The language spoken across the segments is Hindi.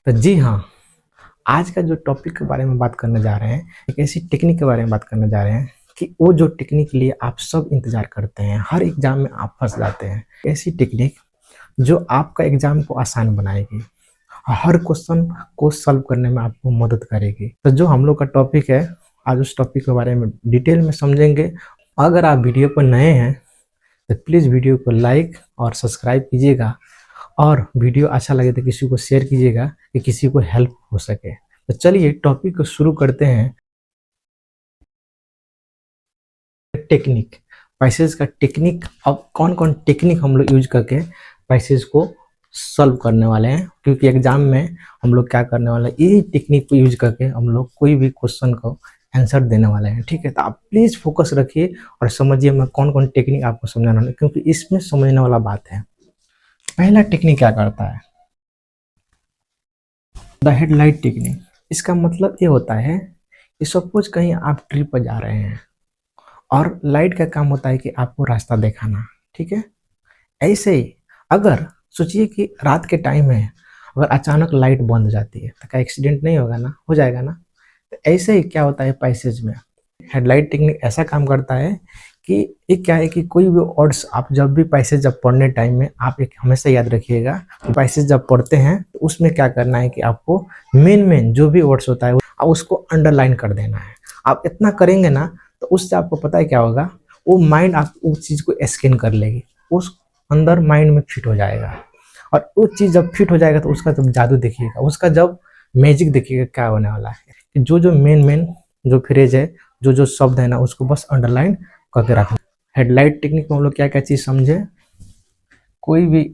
तो जी हाँ, आज का जो टॉपिक के बारे में बात करने जा रहे हैं, एक ऐसी टेक्निक के बारे में बात करने जा रहे हैं कि वो जो टेक्निक के लिए आप सब इंतज़ार करते हैं, हर एग्ज़ाम में आप फँस जाते हैं। ऐसी टेक्निक जो आपका एग्ज़ाम को आसान बनाएगी, हर क्वेश्चन को सॉल्व करने में आपको मदद करेगी। तो जो हम लोग का टॉपिक है, आज उस टॉपिक के बारे में डिटेल में समझेंगे। अगर आप वीडियो पर नए हैं, तो प्लीज़ वीडियो को लाइक और सब्सक्राइब कीजिएगा और वीडियो अच्छा लगे तो किसी को शेयर कीजिएगा कि किसी को हेल्प हो सके। तो चलिए टॉपिक को शुरू करते हैं। टेक्निक, पैसेज का टेक्निक। अब कौन कौन टेक्निक हम लोग यूज करके पैसेज को सॉल्व करने वाले हैं, क्योंकि एग्जाम में हम लोग क्या करने वाले हैं, यही टेक्निक को यूज करके हम लोग कोई भी क्वेश्चन को आंसर देने वाले हैं। ठीक है, तो आप प्लीज़ फोकस रखिए और समझिए मैं कौन कौन टेक्निक आपको समझाना है, क्योंकि इसमें समझने वाला बात है। पहला टेक्निक क्या करता है, द हेडलाइट टेक्निक। इसका मतलब ये होता है कि सपोज कहीं आप ट्रिप पर जा रहे हैं और लाइट का काम होता है कि आपको रास्ता दिखाना। ठीक है, ऐसे ही अगर सोचिए कि रात के टाइम है, अगर अचानक लाइट बंद हो जाती है तो क्या एक्सीडेंट नहीं होगा ना, हो जाएगा ना। तो ऐसे ही क्या होता है पैसेज में, हेडलाइट टेक्निक ऐसा काम करता है कि एक क्या है कि कोई भी वर्ड्स आप जब भी पैसेज जब पढ़ने टाइम में आप एक हमेशा याद रखिएगा, पैसेज जब पढ़ते हैं तो उसमें क्या करना है कि आपको मेन जो भी वर्ड्स होता है आप उसको अंडरलाइन कर देना है। आप इतना करेंगे ना तो उससे आपको पता है क्या होगा, वो माइंड आप उस चीज़ को स्कैन कर लेगी, उस अंदर माइंड में फिट हो जाएगा। और वो चीज़ जब फिट हो जाएगा तो उसका जब जादू देखिएगा, उसका जब मैजिक देखिएगा क्या होने वाला है। जो मेन जो फ्रेज है, जो शब्द है ना, उसको बस अंडरलाइन करके रखना। हेडलाइट टेक्निक में हम लोग क्या क्या चीज़ समझे, कोई भी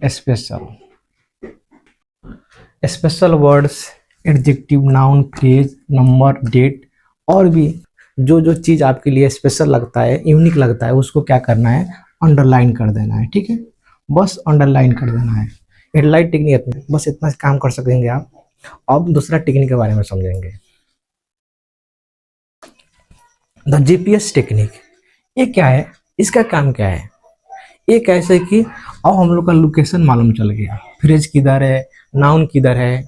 special words, adjective, noun, phrase, number, date और भी जो चीज़ आपके लिए स्पेशल लगता है, यूनिक लगता है, उसको क्या करना है, अंडरलाइन कर देना है। ठीक है, बस अंडरलाइन कर देना है। हेडलाइट टेक्निक बस इतना काम कर सकेंगे आप। अब दूसरा टेक्निक के बारे में समझेंगे, द जीपीएस टेक्निक। ये क्या है, इसका काम क्या है, ये कैसे कि अब हम लोग का लोकेशन मालूम चल गया, फ्रेज किधर है, नाउन किधर है,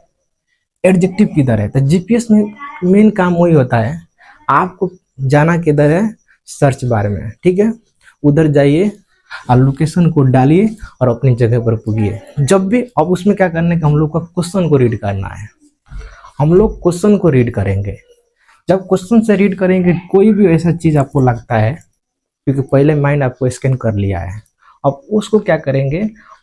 एडजेक्टिव किधर है। तो जीपीएस में मेन काम वही होता है, आपको जाना किधर है, सर्च बार में। ठीक है, उधर जाइए और लोकेशन को डालिए और अपनी जगह पर पुगिए। जब भी अब उसमें क्या करने का, हम लोग का क्वेश्चन को रीड करना है। हम लोग क्वेश्चन को रीड करेंगे, जब क्वेश्चन से रीड करेंगे कोई भी ऐसा चीज़ आपको लगता है, क्योंकि पहले माइंड आपको स्कैन कर लिया है, अब उसको क्या करेंगे,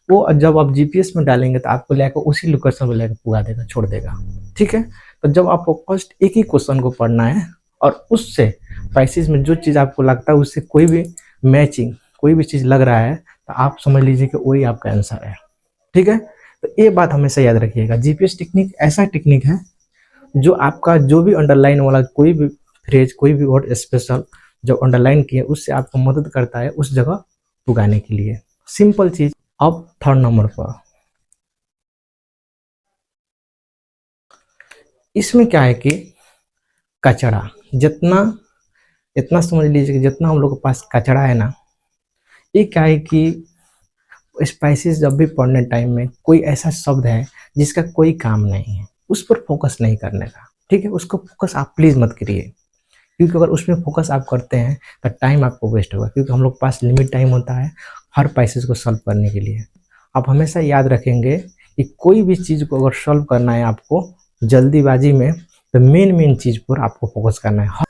वो जब आप जीपीएस में डालेंगे तो आपको लेकर उसी लोकेशन पर लेकर पुगा देगा, छोड़ देगा। ठीक है, तो जब आपको फर्स्ट एक ही क्वेश्चन को पढ़ना है और उससे पैसेज में जो चीज़ आपको लगता है उससे कोई भी मैचिंग, कोई भी चीज़ लग रहा है तो आप समझ लीजिए कि वही आपका आंसर है। ठीक है, तो ये बात हमेशा याद रखिएगा। जीपीएस टेक्निक ऐसा टेक्निक है जो आपका जो भी अंडरलाइन वाला कोई भी फ्रेज, कोई भी वर्ड स्पेशल जो अंडरलाइन किए, उससे आपको मदद करता है उस जगह पुगाने के लिए। सिंपल चीज। अब थर्ड नंबर पर, इसमें क्या है कि कचरा, जितना इतना समझ लीजिए कि जितना हम लोग के पास कचरा है ना, ये क्या है कि स्पाइसेस जब भी पढ़ने टाइम में कोई ऐसा शब्द है जिसका कोई काम नहीं है, उस पर फोकस नहीं करने का। ठीक है, उसको फोकस आप प्लीज मत करिए, क्योंकि अगर उसमें फोकस आप करते हैं तो टाइम आपको वेस्ट होगा, क्योंकि हम लोग के पास लिमिट टाइम होता है हर पैसेज को सॉल्व करने के लिए। आप हमेशा याद रखेंगे कि कोई भी चीज़ को अगर सॉल्व करना है आपको जल्दीबाजी में, तो मेन चीज़ पर आपको फोकस करना है।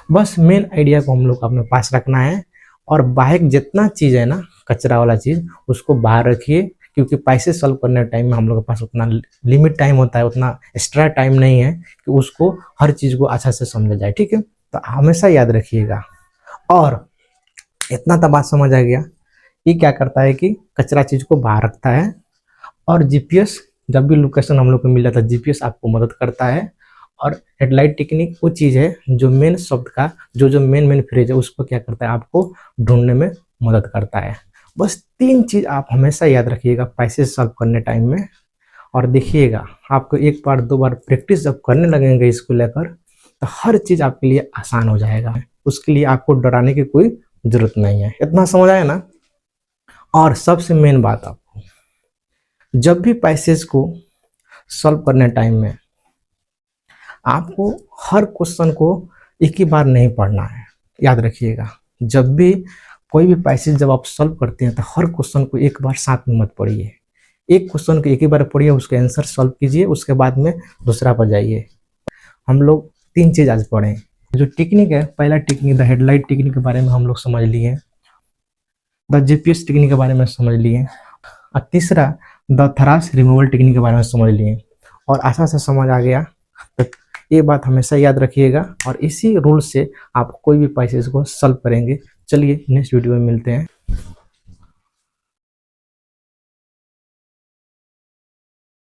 बस मेन आइडिया को हम लोग को अपने पास रखना है, और बाहर जितना चीज़ है ना, कचरा वाला चीज़, उसको बाहर रखिए, क्योंकि पैसे सॉल्व करने टाइम में हम लोग के पास उतना लिमिट टाइम होता है, उतना एक्स्ट्रा टाइम नहीं है कि उसको हर चीज़ को अच्छा से समझा जाए। ठीक है, तो हमेशा याद रखिएगा। और इतना तो बात समझ आ गया, ये क्या करता है कि कचरा चीज़ को बाहर रखता है। और जीपीएस, जब भी लोकेशन हम लोग को मिल जाता है, जीपीएस आपको मदद करता है। और हेडलाइट टेक्निक वो चीज़ है जो मेन शब्द का जो मेन फ्रेज है उसको क्या करता है, आपको ढूंढने में मदद करता है। बस तीन चीज़ आप हमेशा याद रखिएगा पैसेज सॉल्व करने टाइम में, और देखिएगा आपको एक बार दो बार प्रैक्टिस जब करने लगेंगे इसको लेकर, तो हर चीज़ आपके लिए आसान हो जाएगा। उसके लिए आपको डराने की कोई जरूरत नहीं है। इतना समझ आया ना। और सबसे मेन बात, आपको जब भी पैसेज को सॉल्व करने टाइम में आपको हर क्वेश्चन को एक ही बार नहीं पढ़ना है। याद रखिएगा, जब भी कोई भी पैसेज जब आप सॉल्व करते हैं तो हर क्वेश्चन को एक बार साथ में मत पढ़िए। एक क्वेश्चन को एक ही बार पढ़िए, उसके आंसर सॉल्व कीजिए, उसके बाद में दूसरा पर जाइए। हम लोग 3 चीज़ आज पढ़ें। जो टेक्निक है, पहला टेक्निक द हेडलाइट टेक्निक के बारे में हम लोग समझ लिए, द जीपीएस टेक्निक के बारे में समझ लिए, और तीसरा द थ्रैश रिमूवल टेक्निक के बारे में समझ लिए। और आशा से समझ आ गया, तो ये बात हमेशा याद रखिएगा और इसी रूल से आप कोई भी पैसेज को सॉल्व करेंगे। चलिए नेक्स्ट वीडियो में मिलते हैं।